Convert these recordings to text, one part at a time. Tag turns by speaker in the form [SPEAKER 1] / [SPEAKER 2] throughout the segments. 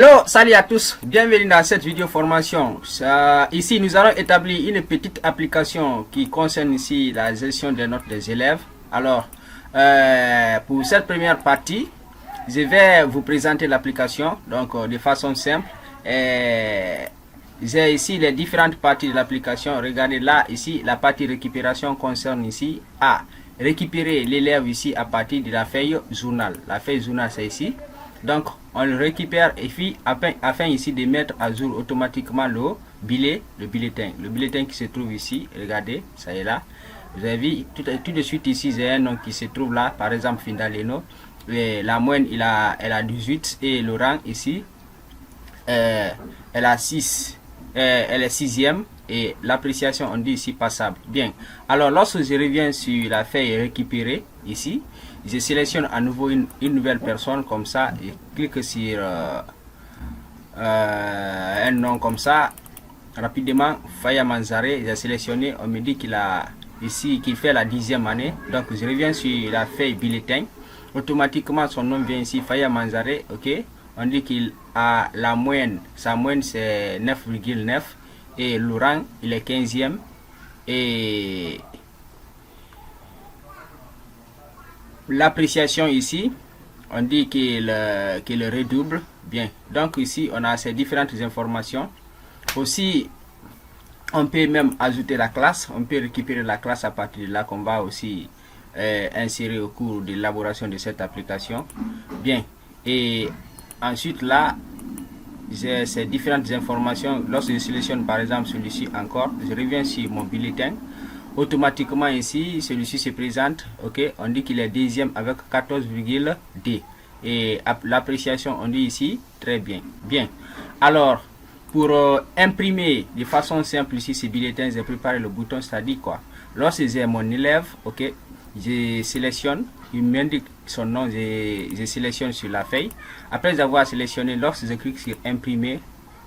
[SPEAKER 1] Hello, salut à tous, bienvenue dans cette vidéo formation. Ici nous allons établir une petite application qui concerne ici la gestion des notes des élèves. Alors pour cette première partie, je vais vous présenter l'application donc de façon simple. J'ai ici les différentes parties de l'application. Regardez là, ici la partie récupération concerne ici à récupérer l'élève ici à partir de la feuille journal. La feuille journal c'est ici. Donc on le récupère et puis afin ici de mettre à jour automatiquement le bulletin. Le bulletin qui se trouve ici, regardez, ça est là. Vous avez vu tout de suite ici, j'ai un nom qui se trouve là, par exemple Findaleno. La moyenne elle a 18 et le rang ici, elle a 6, elle est 6e et l'appréciation on dit ici passable. Bien, alors lorsque je reviens sur la feuille récupérée ici, je sélectionne à nouveau une nouvelle personne comme ça et clique sur un nom comme ça rapidement. Faya Manzare, j'ai sélectionné, on me dit qu'il a ici qu'il fait la 10e année. Donc je reviens sur la feuille bulletin, automatiquement son nom vient ici, Faya Manzare. Ok, on dit qu'il a la moyenne, sa moyenne c'est 9,9 et le rang il est 15e et l'appréciation ici on dit qu'il redouble. Bien, donc ici on a ces différentes informations. Aussi on peut même ajouter la classe, on peut récupérer la classe à partir de là qu'on va aussi insérer au cours de l'élaboration de cette application. Bien, et ensuite là j'ai ces différentes informations. Lorsque je sélectionne par exemple celui-ci encore, je reviens sur mon bulletin. Automatiquement ici, celui-ci se présente. Ok, on dit qu'il est 10e avec 14,2 et l'appréciation on dit ici très bien. Bien, alors pour imprimer de façon simple ici ces bulletins, j'ai préparé le bouton, c'est-à-dire quoi, lorsque j'ai mon élève, ok, je sélectionne, il m'indique son nom, je sélectionne sur la feuille. Après avoir sélectionné, lorsque je clique sur imprimer,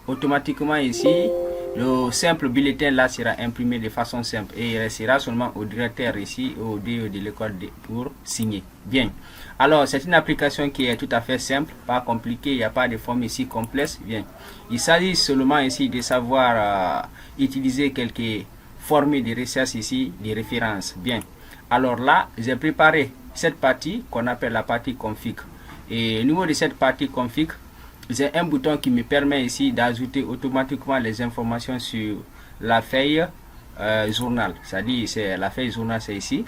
[SPEAKER 1] automatiquement ici le simple bulletin là sera imprimé de façon simple et il restera seulement au directeur ici au DE de l'école pour signer. Bien, alors c'est une application qui est tout à fait simple, pas compliquée, il n'y a pas de forme ici complexe. Bien, il s'agit seulement ici de savoir utiliser quelques formules de recherche ici, de référence. Bien, alors là j'ai préparé cette partie qu'on appelle la partie config et au niveau de cette partie config, j'ai un bouton qui me permet ici d'ajouter automatiquement les informations sur la feuille journal. C'est-à-dire c'est la feuille journal, c'est ici.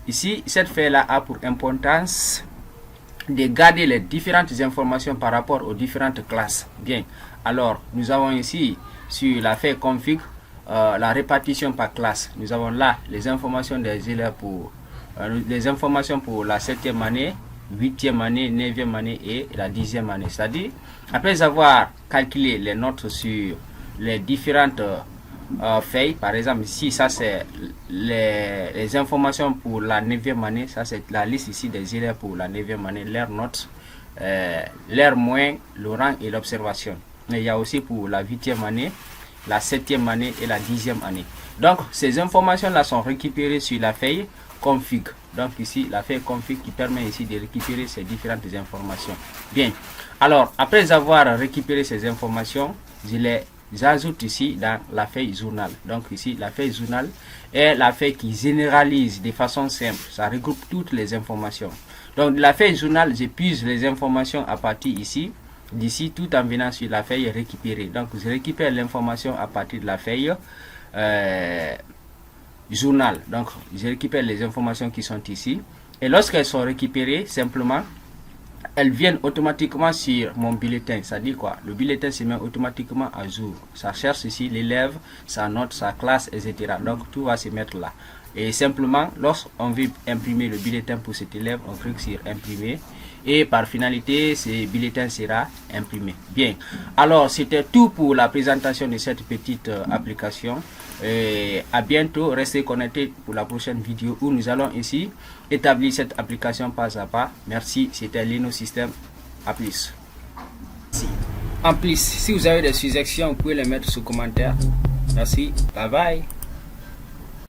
[SPEAKER 1] Ici, cette feuille-là a pour importance de garder les différentes informations par rapport aux différentes classes. Bien, alors nous avons ici sur la feuille config la répartition par classe. Nous avons là les informations des élèves pour les informations pour la 7e année, 8e année, 9e année et la 10e année. C'est-à-dire, après avoir calculé les notes sur les différentes feuilles, par exemple ici, ça c'est les informations pour la 9e année, ça c'est la liste ici des élèves pour la 9e année, leurs notes, leurs moyens, le rang et l'observation. Mais il y a aussi pour la 8e année, la 7e année et la 10e année. Donc, ces informations-là sont récupérées sur la feuille config. Donc ici la feuille config qui permet ici de récupérer ces différentes informations. Bien, alors après avoir récupéré ces informations, je les ajoute ici dans la feuille journal. Donc ici la feuille journal est la feuille qui généralise de façon simple, ça regroupe toutes les informations. Donc la feuille journal, j'épuise les informations à partir ici d'ici tout en venant sur la feuille récupérer. Donc je récupère l'information à partir de la feuille journal. Donc je récupère les informations qui sont ici et lorsqu'elles sont récupérées, simplement elles viennent automatiquement sur mon bulletin. Ça dit quoi, le bulletin se met automatiquement à jour, ça cherche ici l'élève, sa note, sa classe, etc. Donc tout va se mettre là et simplement lorsqu'on veut imprimer le bulletin pour cet élève, on clique sur imprimer et par finalité ce bulletin sera imprimé. Bien, alors c'était tout pour la présentation de cette petite application. Et à bientôt, restez connectés pour la prochaine vidéo où nous allons ici établir cette application pas à pas. Merci, c'était Lino System. À plus. En plus, si vous avez des suggestions, vous pouvez les mettre sous commentaire. Merci, bye bye.